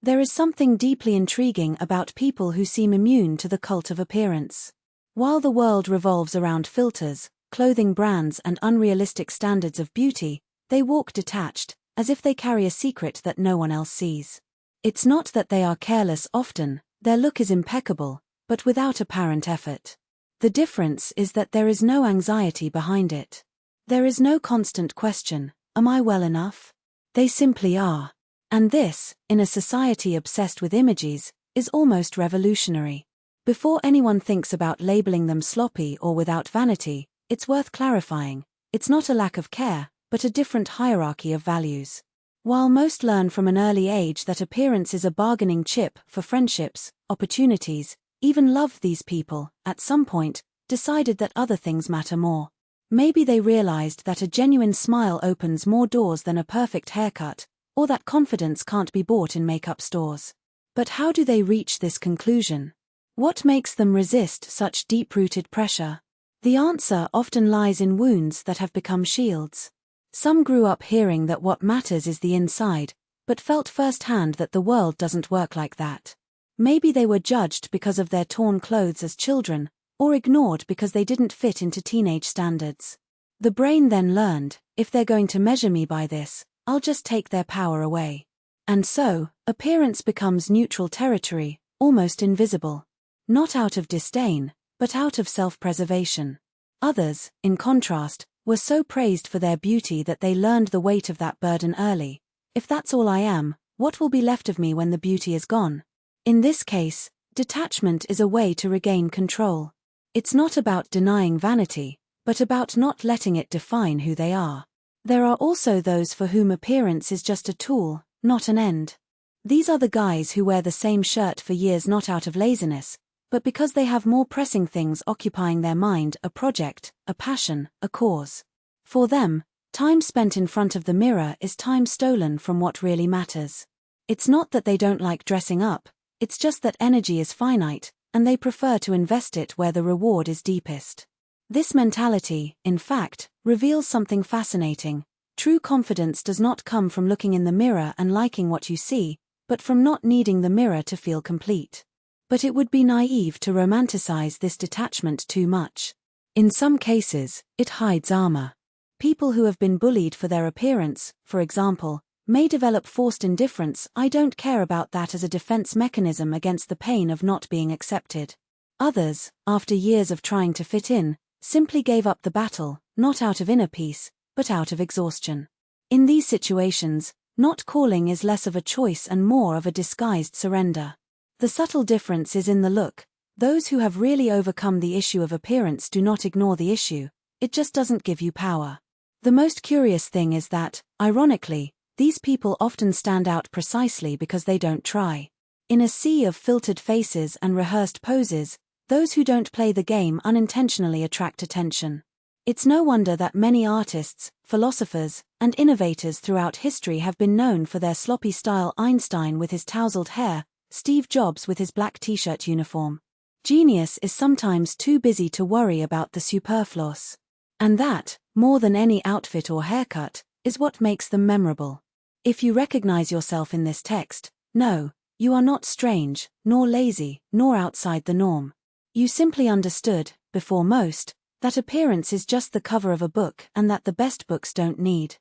There is something deeply intriguing about people who seem immune to the cult of appearance. While the world revolves around filters, clothing brands and unrealistic standards of beauty, they walk detached, as if they carry a secret that no one else sees. It's not that they are careless often, their look is impeccable, but without apparent effort. The difference is that there is no anxiety behind it. There is no constant question, am I well enough? They simply are. And this, in a society obsessed with images, is almost revolutionary. Before anyone thinks about labeling them sloppy or without vanity, it's worth clarifying, it's not a lack of care, but a different hierarchy of values. While most learn from an early age that appearance is a bargaining chip for friendships, opportunities, even loved these people, at some point, decided that other things matter more. Maybe they realized that a genuine smile opens more doors than a perfect haircut, or that confidence can't be bought in makeup stores. But how do they reach this conclusion? What makes them resist such deep-rooted pressure? The answer often lies in wounds that have become shields. Some grew up hearing that what matters is the inside, but felt firsthand that the world doesn't work like that. Maybe they were judged because of their torn clothes as children, or ignored because they didn't fit into teenage standards. The brain then learned, if they're going to measure me by this, I'll just take their power away. And so, appearance becomes neutral territory, almost invisible. Not out of disdain, but out of self-preservation. Others, in contrast, were so praised for their beauty that they learned the weight of that burden early. If that's all I am, what will be left of me when the beauty is gone? In this case, detachment is a way to regain control. It's not about denying vanity, but about not letting it define who they are. There are also those for whom appearance is just a tool, not an end. These are the guys who wear the same shirt for years not out of laziness, but because they have more pressing things occupying their mind, a project, a passion, a cause. For them, time spent in front of the mirror is time stolen from what really matters. It's not that they don't like dressing up, it's just that energy is finite, and they prefer to invest it where the reward is deepest. This mentality, in fact, reveals something fascinating. True confidence does not come from looking in the mirror and liking what you see, but from not needing the mirror to feel complete. But it would be naive to romanticize this detachment too much. In some cases, it hides armor. People who have been bullied for their appearance, for example, may develop forced indifference. I don't care about that as a defense mechanism against the pain of not being accepted. Others, after years of trying to fit in, simply gave up the battle, not out of inner peace, but out of exhaustion. In these situations, not calling is less of a choice and more of a disguised surrender. The subtle difference is in the look. Those who have really overcome the issue of appearance do not ignore the issue, it just doesn't give you power. The most curious thing is that, ironically, these people often stand out precisely because they don't try. In a sea of filtered faces and rehearsed poses, those who don't play the game unintentionally attract attention. It's no wonder that many artists, philosophers, and innovators throughout history have been known for their sloppy style. Einstein with his tousled hair, Steve Jobs with his black t-shirt uniform. Genius is sometimes too busy to worry about the superfluous. And that, more than any outfit or haircut, is what makes them memorable. If you recognize yourself in this text, no, you are not strange, nor lazy, nor outside the norm. You simply understood, before most, that appearance is just the cover of a book and that the best books don't need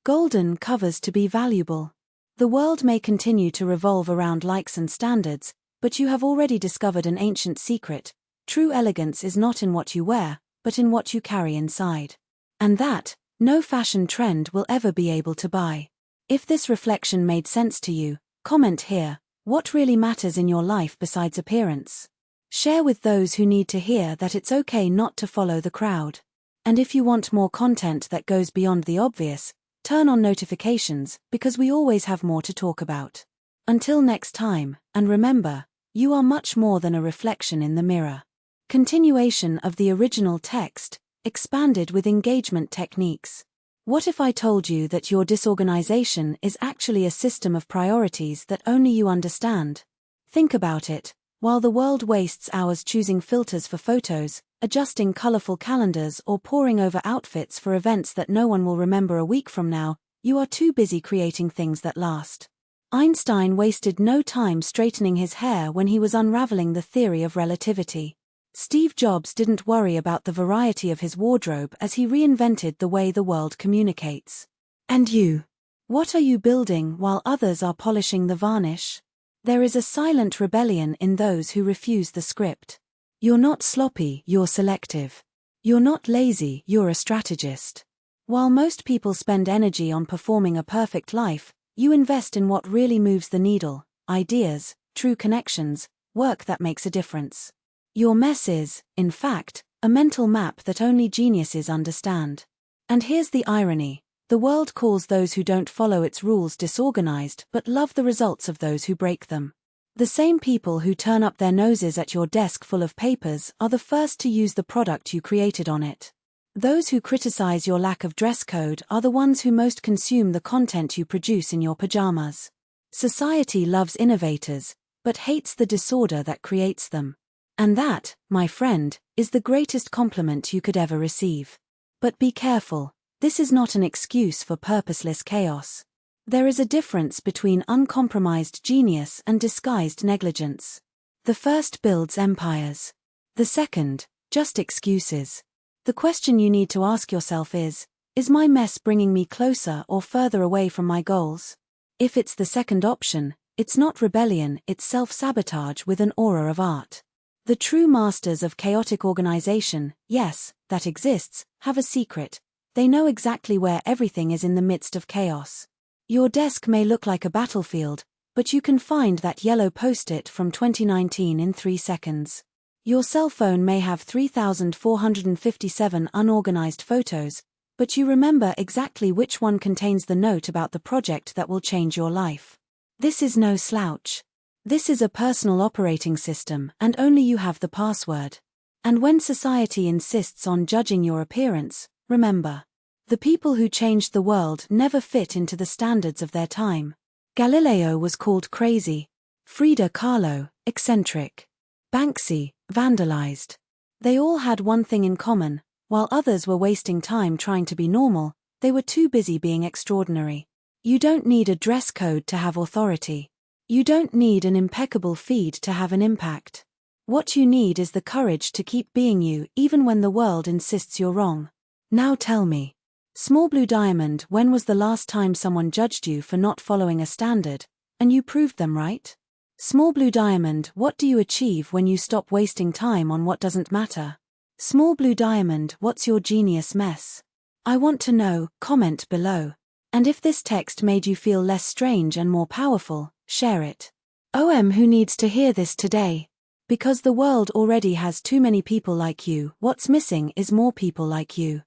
golden covers to be valuable. The world may continue to revolve around likes and standards, but you have already discovered an ancient secret. True elegance is not in what you wear, but in what you carry inside. And that, no fashion trend will ever be able to buy. If this reflection made sense to you, comment here. What really matters in your life besides appearance? Share with those who need to hear that it's okay not to follow the crowd. And if you want more content that goes beyond the obvious, turn on notifications, because we always have more to talk about. Until next time, and remember, you are much more than a reflection in the mirror. Continuation of the original text, expanded with engagement techniques. What if I told you that your disorganization is actually a system of priorities that only you understand? Think about it. While the world wastes hours choosing filters for photos, adjusting colorful calendars, or poring over outfits for events that no one will remember a week from now, you are too busy creating things that last. Einstein wasted no time straightening his hair when he was unraveling the theory of relativity. Steve Jobs didn't worry about the variety of his wardrobe as he reinvented the way the world communicates. And you? What are you building while others are polishing the varnish? There is a silent rebellion in those who refuse the script. You're not sloppy, you're selective. You're not lazy, you're a strategist. While most people spend energy on performing a perfect life, you invest in what really moves the needle: ideas, true connections, work that makes a difference. Your mess is, in fact, a mental map that only geniuses understand. And here's the irony: the world calls those who don't follow its rules disorganized but love the results of those who break them. The same people who turn up their noses at your desk full of papers are the first to use the product you created on it. Those who criticize your lack of dress code are the ones who most consume the content you produce in your pajamas. Society loves innovators, but hates the disorder that creates them. And that, my friend, is the greatest compliment you could ever receive. But be careful, this is not an excuse for purposeless chaos. There is a difference between uncompromised genius and disguised negligence. The first builds empires. The second, just excuses. The question you need to ask yourself is my mess bringing me closer or further away from my goals? If it's the second option, it's not rebellion, it's self-sabotage with an aura of art. The true masters of chaotic organization, yes, that exists, have a secret. They know exactly where everything is in the midst of chaos. Your desk may look like a battlefield, but you can find that yellow post-it from 2019 in 3 seconds. Your cell phone may have 3,457 unorganized photos, but you remember exactly which one contains the note about the project that will change your life. This is no slouch. This is a personal operating system, and only you have the password. And when society insists on judging your appearance, remember: the people who changed the world never fit into the standards of their time. Galileo was called crazy. Frida Kahlo, eccentric. Banksy, vandalized. They all had one thing in common: while others were wasting time trying to be normal, they were too busy being extraordinary. You don't need a dress code to have authority. You don't need an impeccable feed to have an impact. What you need is the courage to keep being you even when the world insists you're wrong. Now tell me, Small Blue Diamond, when was the last time someone judged you for not following a standard, and you proved them right? Small Blue Diamond, what do you achieve when you stop wasting time on what doesn't matter? Small Blue Diamond, what's your genius mess? I want to know, comment below. And if this text made you feel less strange and more powerful, share it. Who needs to hear this today? Because the world already has too many people like you. What's missing is more people like you.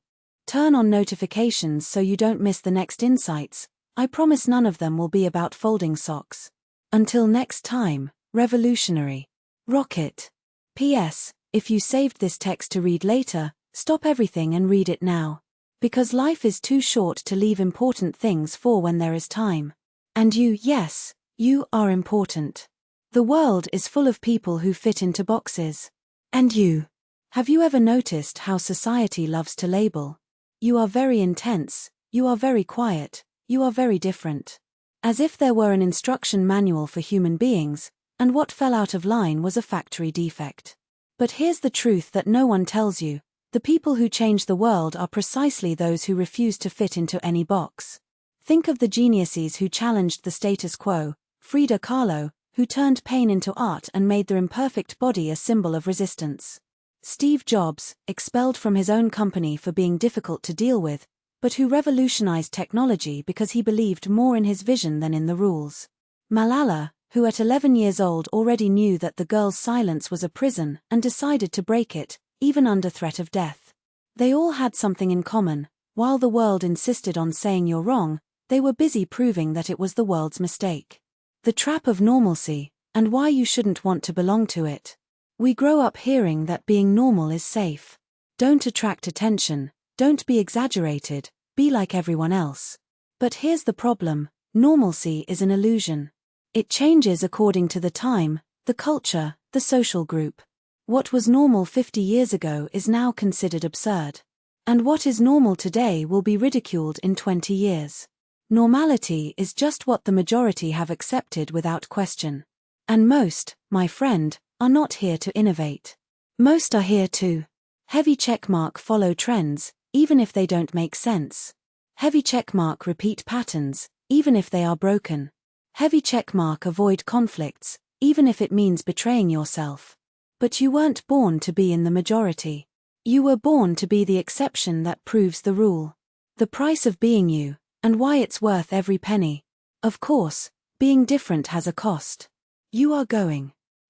Turn on notifications so you don't miss the next insights. I promise none of them will be about folding socks. Until next time, revolutionary. Rocket. P.S. If you saved this text to read later, stop everything and read it now. Because life is too short to leave important things for when there is time. And you, yes, you are important. The world is full of people who fit into boxes. And you? Have you ever noticed how society loves to label? You are very intense, you are very quiet, you are very different. As if there were an instruction manual for human beings, and what fell out of line was a factory defect. But here's the truth that no one tells you: the people who change the world are precisely those who refuse to fit into any box. Think of the geniuses who challenged the status quo: Frida Kahlo, who turned pain into art and made their imperfect body a symbol of resistance. Steve Jobs, expelled from his own company for being difficult to deal with, but who revolutionized technology because he believed more in his vision than in the rules. Malala, who at 11 years old already knew that the girl's silence was a prison and decided to break it, even under threat of death. They all had something in common: while the world insisted on saying you're wrong, they were busy proving that it was the world's mistake. The trap of normalcy, and why you shouldn't want to belong to it. We grow up hearing that being normal is safe. Don't attract attention, don't be exaggerated, be like everyone else. But here's the problem: normalcy is an illusion. It changes according to the time, the culture, the social group. What was normal 50 years ago is now considered absurd. And what is normal today will be ridiculed in 20 years. Normality is just what the majority have accepted without question. And most, my friend, are not here to innovate. Most are here to heavy checkmark follow trends, even if they don't make sense. Heavy checkmark repeat patterns, even if they are broken. Heavy checkmark avoid conflicts, even if it means betraying yourself. But you weren't born to be in the majority. You were born to be the exception that proves the rule. The price of being you, and why it's worth every penny. Of course, being different has a cost. You are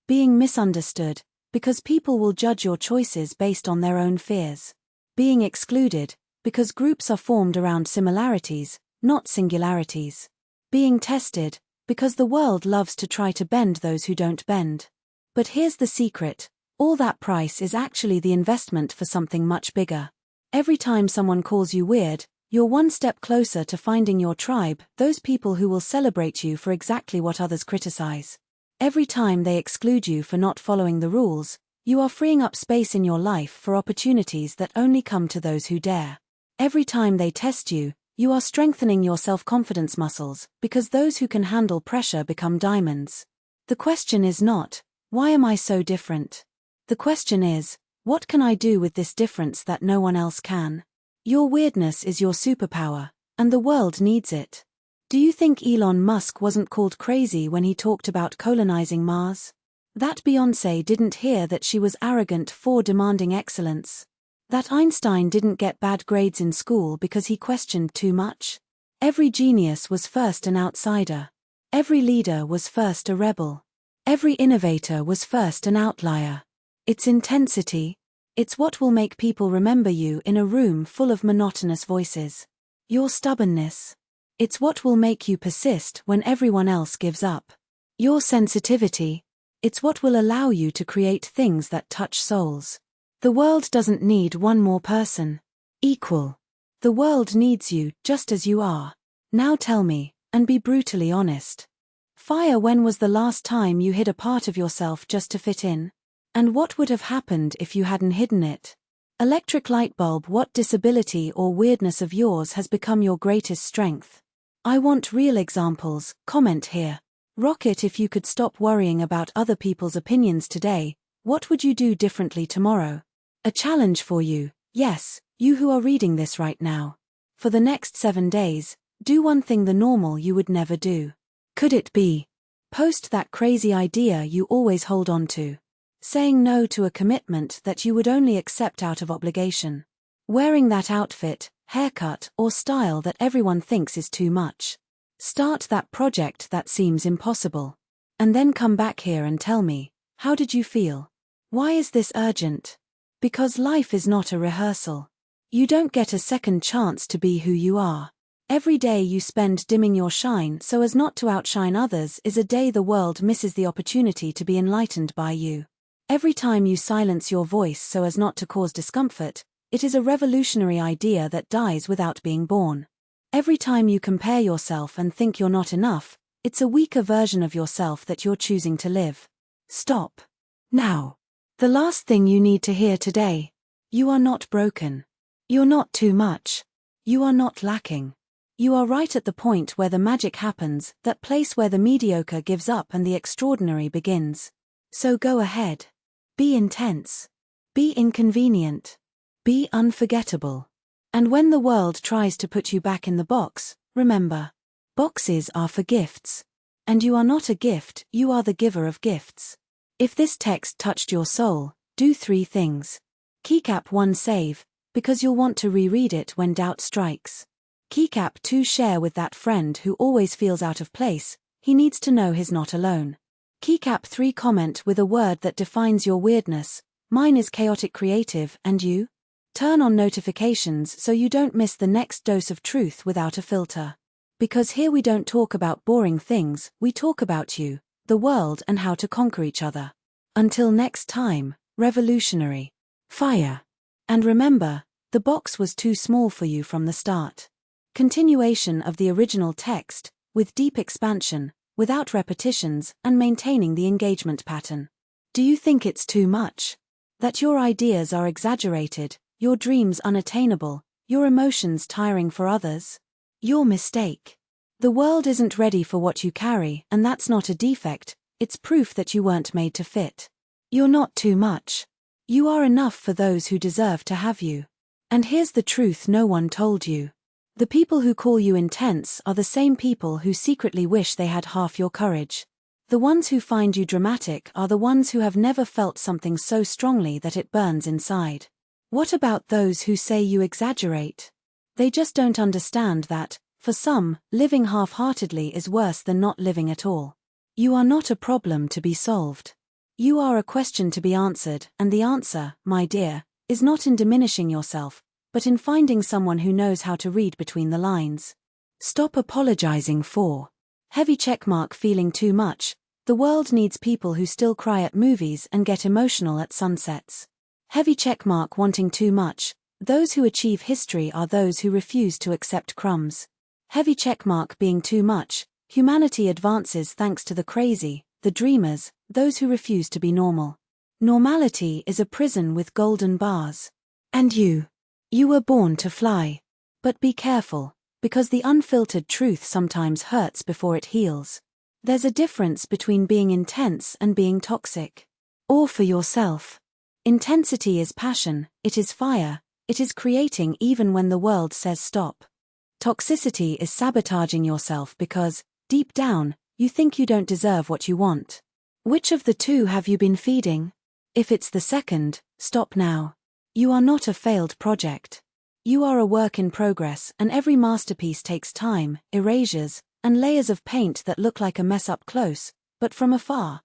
being misunderstood, because people will judge your choices based on their own fears. Being excluded, because groups are formed around similarities, not singularities. Being tested, because the world loves to try to bend those who don't bend. But here's the secret, all that price is actually the investment for something much bigger. Every time someone calls you weird, you're one step closer to finding your tribe, those people who will celebrate you for exactly what others criticize. Every time they exclude you for not following the rules, you are freeing up space in your life for opportunities that only come to those who dare. Every time they test you, you are strengthening your self-confidence muscles, because those who can handle pressure become diamonds. The question is not, why am I so different? The question is, what can I do with this difference that no one else can? Your weirdness is your superpower, and the world needs it. Do you think Elon Musk wasn't called crazy when he talked about colonizing Mars? That Beyoncé didn't hear that she was arrogant for demanding excellence? That Einstein didn't get bad grades in school because he questioned too much? Every genius was first an outsider. Every leader was first a rebel. Every innovator was first an outlier. It's intensity. It's what will make people remember you in a room full of monotonous voices. Your stubbornness. It's what will make you persist when everyone else gives up. Your sensitivity. It's what will allow you to create things that touch souls. The world doesn't need one more person. Equal. The world needs you just as you are. Now tell me, and be brutally honest. Fire, when was the last time you hid a part of yourself just to fit in? And what would have happened if you hadn't hidden it? Electric light bulb, what disability or weirdness of yours has become your greatest strength? I want real examples, comment here. Rocket, if you could stop worrying about other people's opinions today, what would you do differently tomorrow? A challenge for you, yes, you who are reading this right now. For the next 7 days, do one thing the normal you would never do. Could it be? Post that crazy idea you always hold on to. Saying no to a commitment that you would only accept out of obligation. Wearing that outfit, haircut, or style that everyone thinks is too much. Start that project that seems impossible. And then come back here and tell me, how did you feel? Why is this urgent? Because life is not a rehearsal. You don't get a second chance to be who you are. Every day you spend dimming your shine so as not to outshine others is a day the world misses the opportunity to be enlightened by you. Every time you silence your voice so as not to cause discomfort, it is a revolutionary idea that dies without being born. Every time you compare yourself and think you're not enough, it's a weaker version of yourself that you're choosing to live. Stop. Now. The last thing you need to hear today. You are not broken. You're not too much. You are not lacking. You are right at the point where the magic happens, that place where the mediocre gives up and the extraordinary begins. So go ahead. Be intense. Be inconvenient. Be unforgettable. And when the world tries to put you back in the box, remember, boxes are for gifts. And you are not a gift, you are the giver of gifts. If this text touched your soul, do 3 things. Keycap 1, save, because you'll want to reread it when doubt strikes. Keycap 2, share with that friend who always feels out of place, he needs to know he's not alone. Keycap 3, comment with a word that defines your weirdness. Mine is chaotic creative, and you? Turn on notifications so you don't miss the next dose of truth without a filter. Because here we don't talk about boring things, we talk about you, the world, and how to conquer each other. Until next time, revolutionary. Fire. And remember, the box was too small for you from the start. Continuation of the original text, with deep expansion, without repetitions, and maintaining the engagement pattern. Do you think it's too much? That your ideas are exaggerated, your dreams unattainable, your emotions tiring for others? Your mistake. The world isn't ready for what you carry, and that's not a defect, it's proof that you weren't made to fit. You're not too much. You are enough for those who deserve to have you. And here's the truth no one told you. The people who call you intense are the same people who secretly wish they had half your courage. The ones who find you dramatic are the ones who have never felt something so strongly that it burns inside. What about those who say you exaggerate? They just don't understand that, for some, living half-heartedly is worse than not living at all. You are not a problem to be solved. You are a question to be answered, and the answer, my dear, is not in diminishing yourself, but in finding someone who knows how to read between the lines. Stop apologizing for heavy checkmark feeling too much. The world needs people who still cry at movies and get emotional at sunsets. Heavy checkmark wanting too much. Those who achieve history are those who refuse to accept crumbs. Heavy checkmark being too much. Humanity advances thanks to the crazy, the dreamers, those who refuse to be normal. Normality is a prison with golden bars. And you were born to fly. But be careful, because the unfiltered truth sometimes hurts before it heals. There's a difference between being intense and being toxic. Or for yourself. Intensity is passion, it is fire, it is creating even when the world says stop. Toxicity is sabotaging yourself because, deep down, you think you don't deserve what you want. Which of the two have you been feeding? If it's the second, stop now. You are not a failed project. You are a work in progress, and every masterpiece takes time, erasures, and layers of paint that look like a mess up close, but from afar,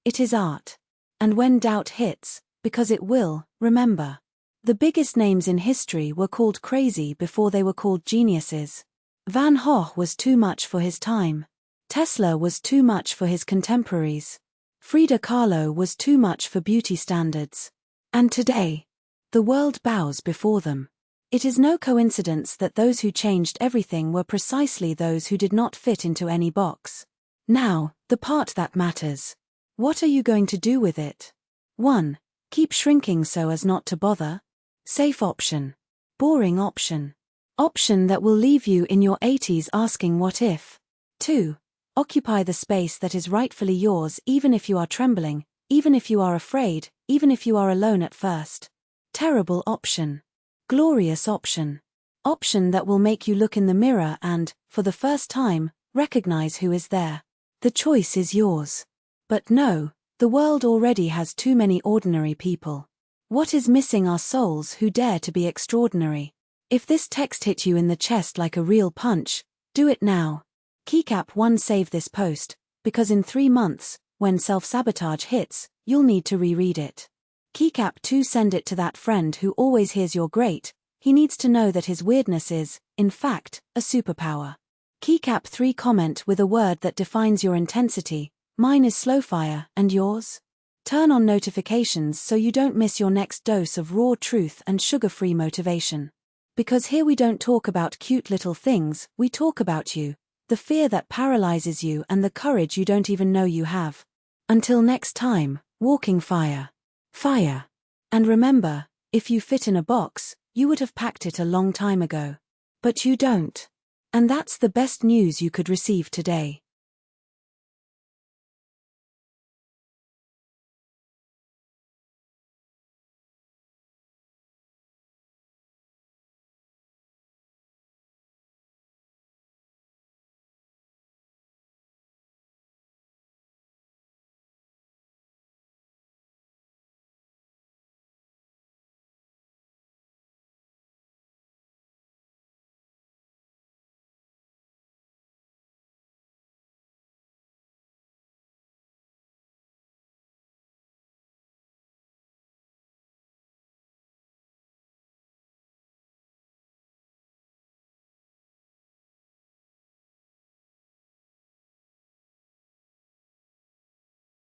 it is art. And when doubt hits, because it will, remember. The biggest names in history were called crazy before they were called geniuses. Van Gogh was too much for his time. Tesla was too much for his contemporaries. Frida Kahlo was too much for beauty standards. And today, the world bows before them. It is no coincidence that those who changed everything were precisely those who did not fit into any box. Now, the part that matters. What are you going to do with it? 1. Keep shrinking so as not to bother. Safe option. Boring option. Option that will leave you in your 80s asking what if. 2. Occupy the space that is rightfully yours even if you are trembling, even if you are afraid, even if you are alone at first. Terrible option. Glorious option. Option that will make you look in the mirror and, for the first time, recognize who is there. The choice is yours. But no, the world already has too many ordinary people. What is missing are souls who dare to be extraordinary. If this text hit you in the chest like a real punch, do it now. Keycap 1 save this post, because in 3 months, when self-sabotage hits, you'll need to reread it. Keycap 2 send it to that friend who always hears you're great, he needs to know that his weirdness is, in fact, a superpower. Keycap 3 comment with a word that defines your intensity, mine is slow fire, and yours? Turn on notifications so you don't miss your next dose of raw truth and sugar-free motivation. Because here we don't talk about cute little things, we talk about you, the fear that paralyzes you and the courage you don't even know you have. Until next time, walking fire. Fire. And remember, if you fit in a box, you would have packed it a long time ago. But you don't. And that's the best news you could receive today.